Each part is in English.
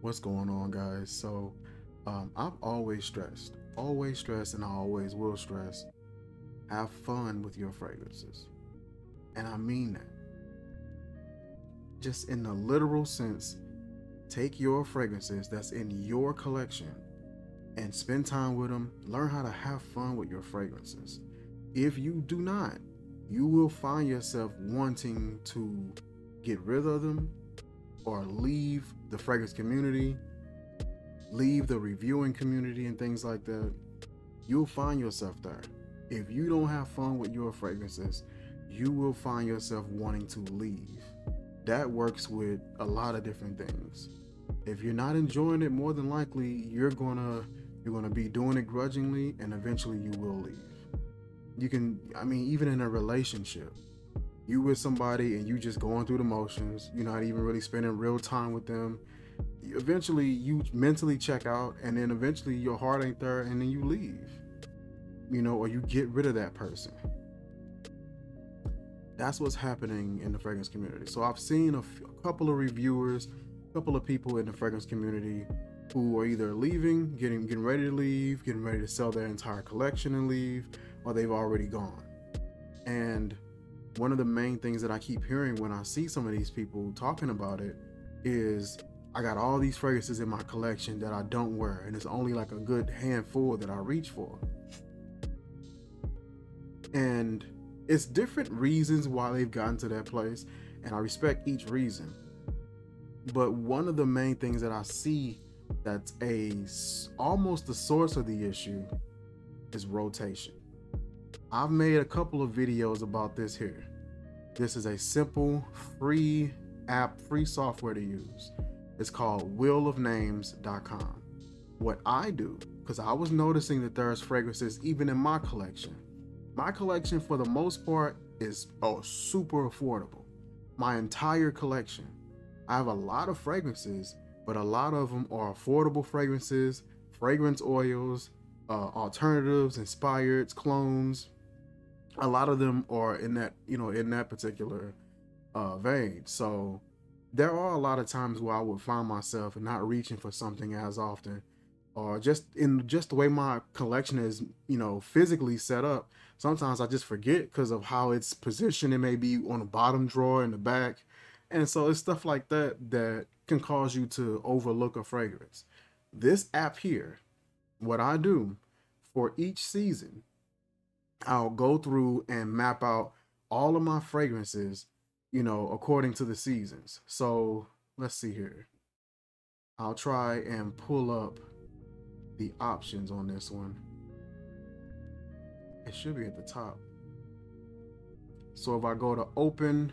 What's going on, guys? I've always stressed, and I always will stress. Have fun with your fragrances, and I mean that. Just in the literal sense, take your fragrances that's in your collection and spend time with them. Learn how to have fun with your fragrances. If you do not, you will find yourself wanting to get rid of them or leave the fragrance community, leave the reviewing community and things like that. You'll find yourself there. If you don't have fun with your fragrances, you will find yourself wanting to leave. That works with a lot of different things. If you're not enjoying it, more than likely you're gonna be doing it grudgingly, and eventually you will leave. Even in a relationship, you with somebody and you just going through the motions, you're not even really spending real time with them. Eventually you mentally check out, and then eventually your heart ain't there, and then you leave, or you get rid of that person. That's what's happening in the fragrance community. So I've seen a couple of reviewers, a couple of people in the fragrance community who are either leaving, getting ready to leave, getting ready to sell their entire collection and leave, or they've already gone. And one of the main things that I keep hearing when I see some of these people talking about it is, I got all these fragrances in my collection that I don't wear, and it's only like a good handful that I reach for. And it's different reasons why they've gotten to that place, and I respect each reason. But one of the main things that I see that's almost the source of the issue is rotation. I've made a couple of videos about this here. This is a simple, free app, free software to use. It's called wheelofnames.com. What I do, because I was noticing that there's fragrances even in my collection. My collection, for the most part, is super affordable. My entire collection. I have a lot of fragrances, but a lot of them are affordable fragrances, fragrance oils, alternatives, inspired, clones. A lot of them are in that particular vein. So there are a lot of times where I would find myself not reaching for something as often, or just the way my collection is, physically set up. Sometimes I just forget because of how it's positioned. It may be on the bottom drawer in the back. And so it's stuff like that can cause you to overlook a fragrance. This app here, what I do for each season, I'll go through and map out all of my fragrances, according to the seasons. So let's see here. I'll try and pull up the options on this one. It should be at the top. So if I go to open,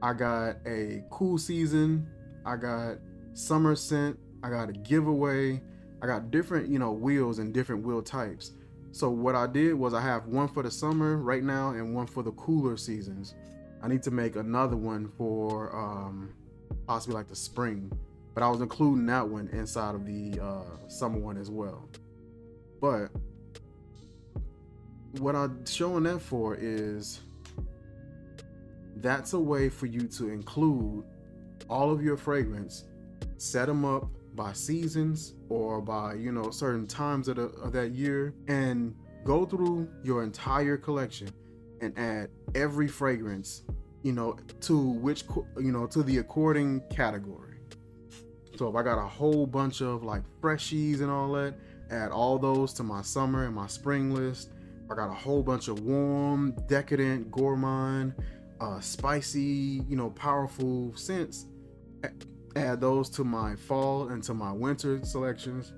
I got a cool season, I got summer scent, I got a giveaway, I got different, wheels and different wheel types. So what I did was I have one for the summer right now and one for the cooler seasons. I need to make another one for possibly like the spring, but I was including that one inside of the summer one as well. But what I'm showing that for is, that's a way for you to include all of your fragrance, set them up by seasons or by certain times of that year, and go through your entire collection and add every fragrance to the according category. So if I got a whole bunch of like freshies and all that, add all those to my summer and my spring list. I got a whole bunch of warm, decadent, gourmand, spicy, powerful scents, add those to my fall and to my winter selections.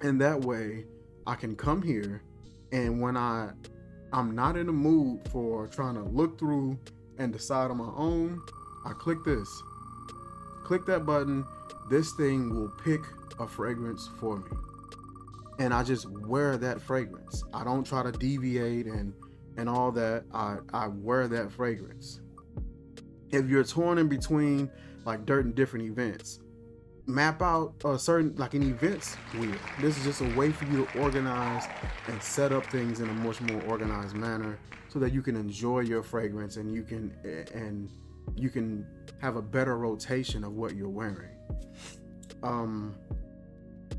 And that way I can come here, and when I'm not in the mood for trying to look through and decide on my own, I click that button. This thing will pick a fragrance for me, and I just wear that fragrance. I don't try to deviate and all that. I wear that fragrance. If you're torn in between like different events, map out a certain, like an events wheel. This is just a way for you to organize and set up things in a much more organized manner, so that you can enjoy your fragrance and you can have a better rotation of what you're wearing. um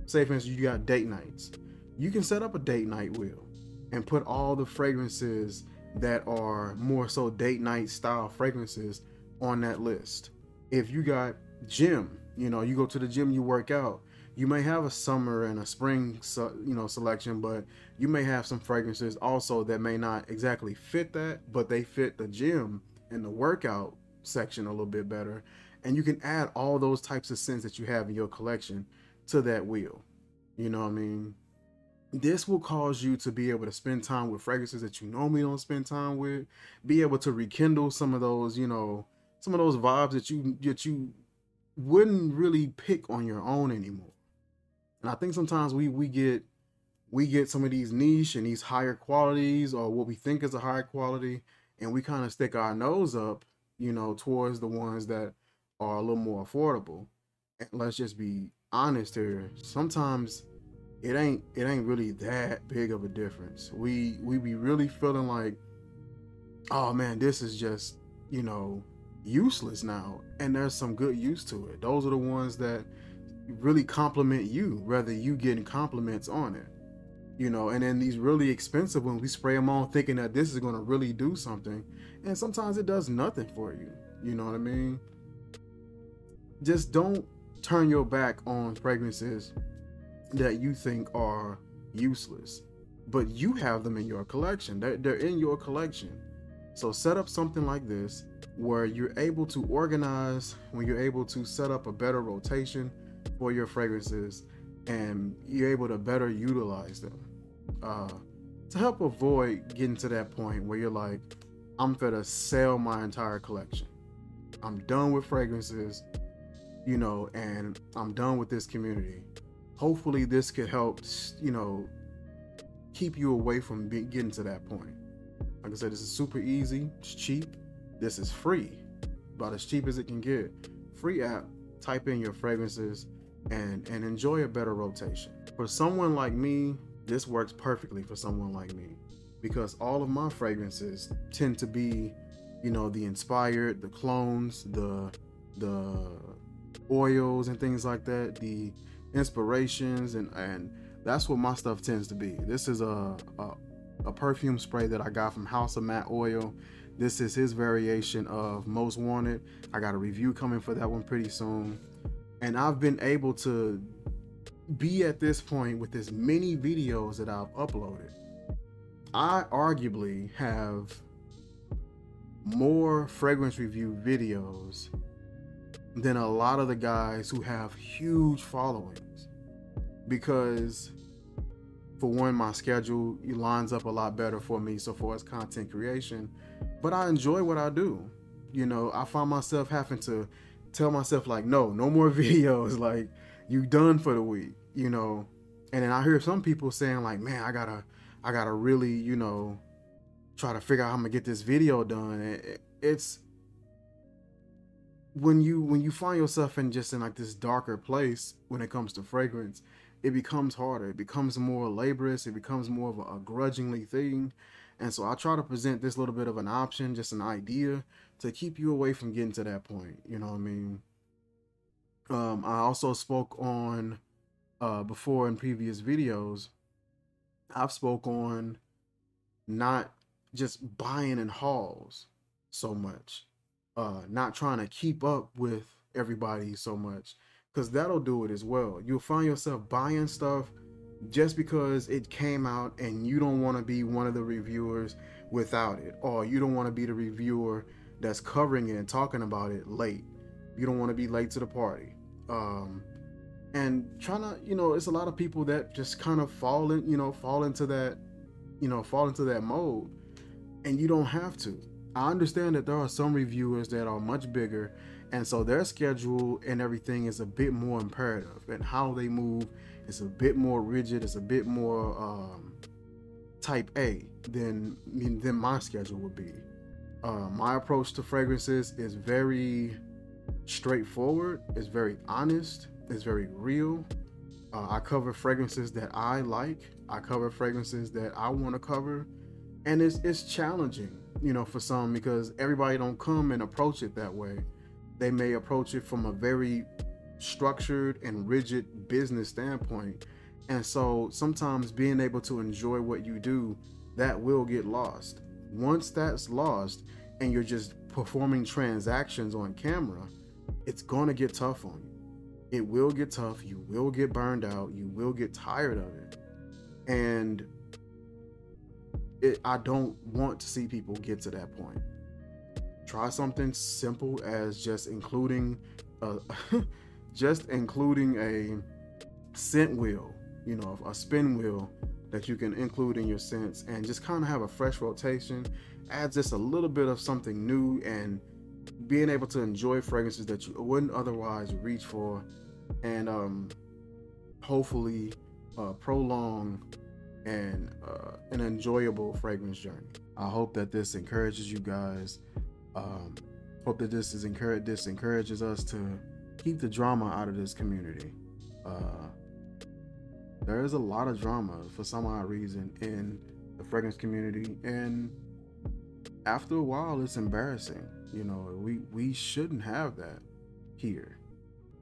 say for instance you got date nights, you can set up a date night wheel and put all the fragrances that are more so date night style fragrances on that list. If you got gym, you know, you go to the gym, you work out, you may have a summer and a spring selection, but you may have some fragrances also that may not exactly fit that, but they fit the gym and the workout section a little bit better. And you can add all those types of scents that you have in your collection to that wheel. You know what I mean? This will cause you to be able to spend time with fragrances that you normally don't spend time with, be able to rekindle some of those, you know, some of those vibes that you wouldn't really pick on your own anymore. And I think sometimes we get some of these niche and these higher qualities, or what we think is a higher quality, and we kind of stick our nose up, you know, towards the ones that are a little more affordable. And let's just be honest here. Sometimes it ain't really that big of a difference. We be really feeling like, oh man, this is just, you know, useless now. And there's some good use to it. Those are the ones that really compliment you, rather you getting compliments on it. You know, and then these really expensive ones, we spray them on thinking that this is going to really do something. And sometimes it does nothing for you. You know what I mean? Just don't turn your back on fragrances that you think are useless, but you have them in your collection. They're in your collection. So set up something like this where you're able to organize, when you're able to set up a better rotation for your fragrances, and you're able to better utilize them to help avoid getting to that point where you're like, I'm gonna sell my entire collection. I'm done with fragrances, you know, and I'm done with this community. Hopefully this could help, you know, keep you away from getting to that point. Like I said, this is super easy. It's cheap. This is free, about as cheap as it can get. Free app. Type in your fragrances and enjoy a better rotation. For someone like me, this works perfectly for someone like me, because all of my fragrances tend to be, you know, the inspired, the clones, the oils and things like that, the inspirations, and that's what my stuff tends to be. This is a perfume spray that I got from House of Matte Oil. This is his variation of Most Wanted. I got a review coming for that one pretty soon. And I've been able to be at this point with as many videos that I've uploaded. I arguably have more fragrance review videos than a lot of the guys who have huge followings, because for one, my schedule lines up a lot better for me so far as content creation, but I enjoy what I do. You know, I find myself having to tell myself like, no more videos, like you done for the week, you know. And then I hear some people saying like, man, I gotta really, you know, try to figure out how I'm gonna get this video done. It's when you find yourself in like this darker place when it comes to fragrance, it becomes harder. It becomes more laborious. It becomes more of a grudgingly thing. And so I try to present this little bit of an option, just an idea to keep you away from getting to that point. You know what I mean? I also spoke on before in previous videos, I've spoke on not just buying in hauls so much, not trying to keep up with everybody so much, because that'll do it as well. You'll find yourself buying stuff just because it came out, and you don't want to be one of the reviewers without it, or you don't want to be the reviewer that's covering it and talking about it late. You don't want to be late to the party. And trying to, you know, it's a lot of people that just kind of fall into that mode, and you don't have to. I understand that there are some reviewers that are much bigger, and so their schedule and everything is a bit more imperative, and how they move is a bit more rigid, it's a bit more type A than my schedule would be. My approach to fragrances is very straightforward, it's very honest, it's very real. I cover fragrances that I like, I cover fragrances that I want to cover, and it's challenging, you know, for some, because everybody don't come and approach it that way. They may approach it from a very structured and rigid business standpoint. And so sometimes being able to enjoy what you do, that will get lost. Once that's lost and you're just performing transactions on camera, it's going to get tough on you. It will get tough. You will get burned out. You will get tired of it. And I don't want to see people get to that point. Try something simple as just including a, just including a scent wheel, you know, a spin wheel that you can include in your scents, and just kind of have a fresh rotation. Adds just a little bit of something new, and being able to enjoy fragrances that you wouldn't otherwise reach for, and hopefully prolong and an enjoyable fragrance journey. I hope that this encourages you guys. Hope that this encourages us to keep the drama out of this community. There is a lot of drama for some odd reason in the fragrance community, and after a while, it's embarrassing. You know, we shouldn't have that here.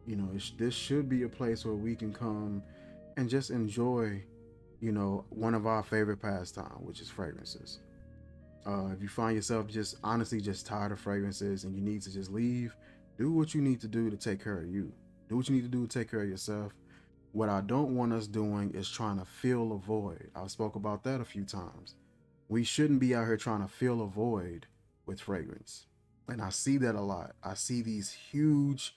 You know, this should be a place where we can come and just enjoy, you know, one of our favorite pastime, which is fragrances. If you find yourself just honestly just tired of fragrances and you need to just leave, do what you need to do to take care of you. Do what you need to do to take care of yourself. What I don't want us doing is trying to fill a void. I spoke about that a few times. We shouldn't be out here trying to fill a void with fragrance. And I see that a lot. I see these huge,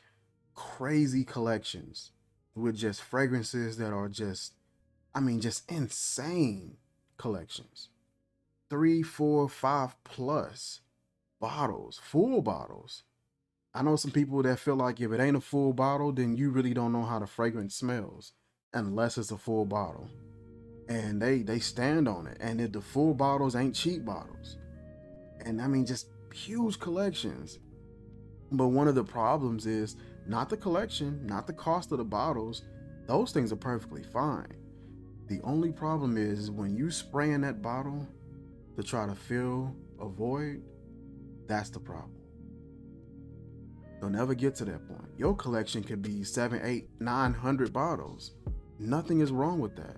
crazy collections with just fragrances that are just, I mean, just insane collections. 3, 4, 5 plus bottles, full bottles. I know some people that feel like if it ain't a full bottle, then you really don't know how the fragrance smells unless it's a full bottle. And they stand on it. And if the full bottles ain't cheap bottles. And I mean, just huge collections. But one of the problems is not the collection, not the cost of the bottles. Those things are perfectly fine. The only problem is when you spray in that bottle to try to fill a void, that's the problem. You'll never get to that point. Your collection could be 7, 8, 900 bottles. Nothing is wrong with that.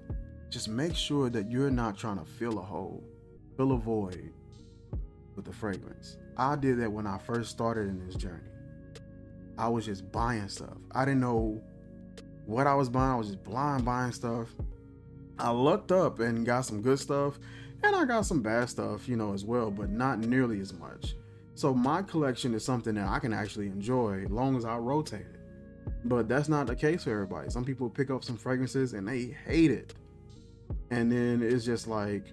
Just make sure that you're not trying to fill a hole, fill a void with the fragrance. I did that when I first started in this journey. I was just buying stuff. I didn't know what I was buying. I was just blind buying stuff. I looked up and got some good stuff, and I got some bad stuff, you know, as well, but not nearly as much. So my collection is something that I can actually enjoy as long as I rotate it. But that's not the case for everybody. Some people pick up some fragrances and they hate it. And then it's just like,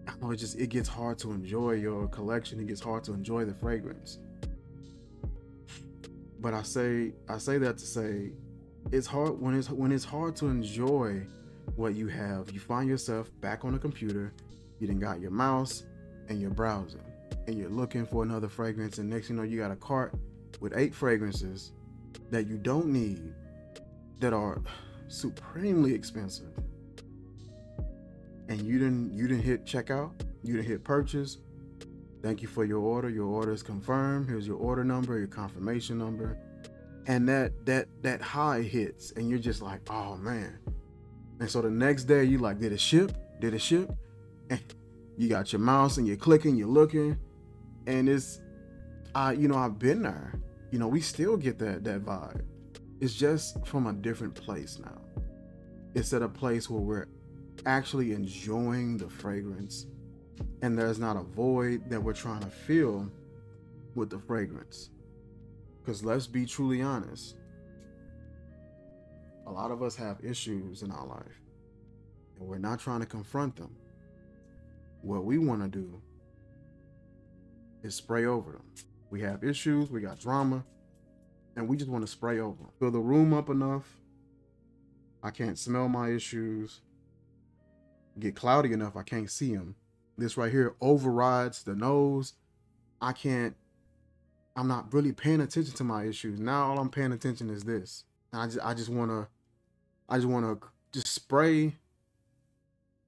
I don't know, it gets hard to enjoy your collection. It gets hard to enjoy the fragrance. But I say that to say, it's hard when it's hard to enjoy what you have. You find yourself back on the computer. You done got your mouse and you're browsing and you're looking for another fragrance, and next thing you know, you got a cart with 8 fragrances that you don't need, that are supremely expensive. And you didn't hit checkout, you didn't hit purchase. Thank you for your order. Your order is confirmed. Here's your order number, your confirmation number. And that high hits, and you're just like, oh man. And so the next day you like, did it ship? Did it ship? And you got your mouse and you're clicking, you're looking, and it's, I've been there. You know, we still get that vibe. It's just from a different place now. It's at a place where we're actually enjoying the fragrance, and there's not a void that we're trying to fill with the fragrance. Because let's be truly honest, a lot of us have issues in our life, and we're not trying to confront them. What we want to do is spray over them. We have issues, we got drama, and we just want to spray over them. Fill the room up enough. I can't smell my issues. Get cloudy enough, I can't see them. This right here overrides the nose. I'm not really paying attention to my issues. Now all I'm paying attention is this. And I just wanna just spray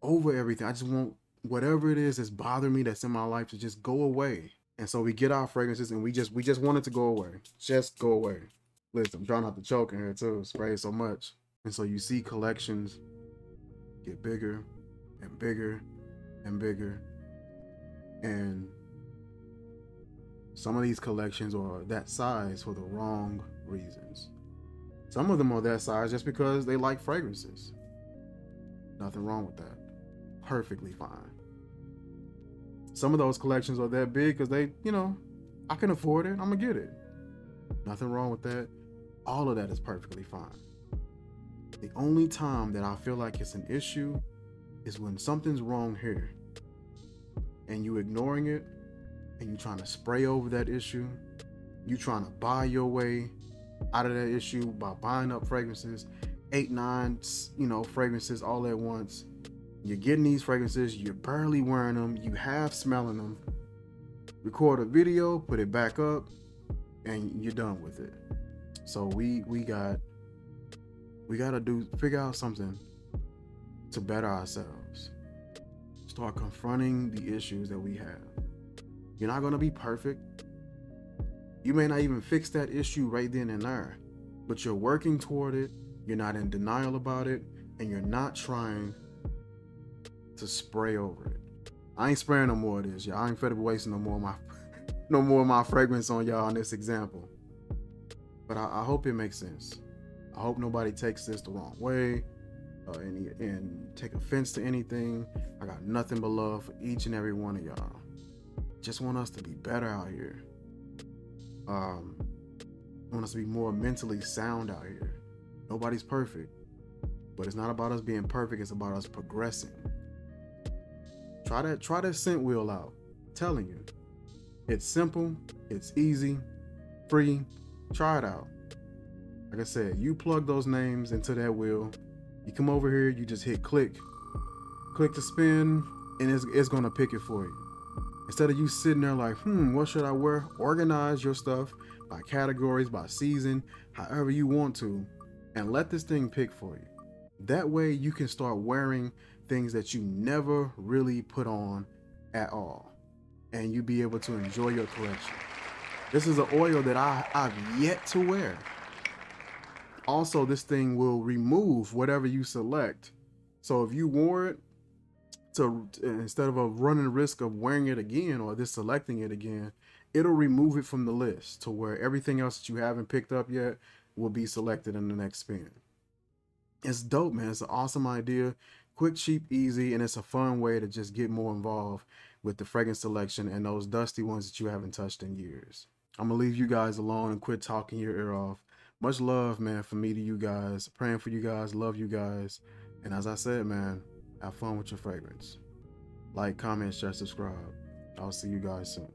over everything. I just want whatever it is that's bothering me that's in my life to just go away. And so we get our fragrances and we just want it to go away. Just go away. Listen, I'm trying not to choke in here too, spray so much. And so you see collections get bigger and bigger and bigger. And some of these collections are that size for the wrong reasons. Some of them are that size just because they like fragrances. Nothing wrong with that. Perfectly fine. Some of those collections are that big because they, I can afford it. I'm going to get it. Nothing wrong with that. All of that is perfectly fine. The only time that I feel like it's an issue is when something's wrong here and you ignoring it and you trying to spray over that issue. You trying to buy your way out of that issue by buying up fragrances, 8, 9, fragrances all at once. You're getting these fragrances, you're barely wearing them, you half smelling them. Record a video, put it back up, and you're done with it. So we gotta figure out something to better ourselves. Start confronting the issues that we have. You're not gonna be perfect. You may not even fix that issue right then and there, but you're working toward it. You're not in denial about it, and you're not trying to spray over it. I ain't spraying no more of this, y'all. I ain't fed up wasting no more of my fragrance on y'all in this example. But I hope it makes sense. I hope nobody takes this the wrong way and take offense to anything. I got nothing but love for each and every one of y'all. Just want us to be better out here. I want us to be more mentally sound out here. Nobody's perfect, but it's not about us being perfect. It's about us progressing. Try that scent wheel out. I'm telling you, it's simple, it's easy, free. Try it out. Like I said, you plug those names into that wheel. You come over here, you just hit click to spin, and it's gonna pick it for you. Instead of you sitting there like, what should I wear? Organize your stuff by categories, by season, however you want to, and let this thing pick for you. That way you can start wearing things that you never really put on at all, and you be able to enjoy your collection. This is an oil that I've yet to wear. Also, this thing will remove whatever you select. So if you wore it, instead of running the risk of wearing it again or this selecting it again, it'll remove it from the list to where everything else that you haven't picked up yet will be selected in the next spin. It's dope, man. It's an awesome idea. Quick, cheap, easy, and it's a fun way to just get more involved with the fragrance selection and those dusty ones that you haven't touched in years. I'm gonna leave you guys alone and quit talking your ear off. Much love, man, from me to you guys. Praying for you guys, love you guys. And as I said, man, have fun with your fragrance. Like, comment, share, subscribe. I'll see you guys soon.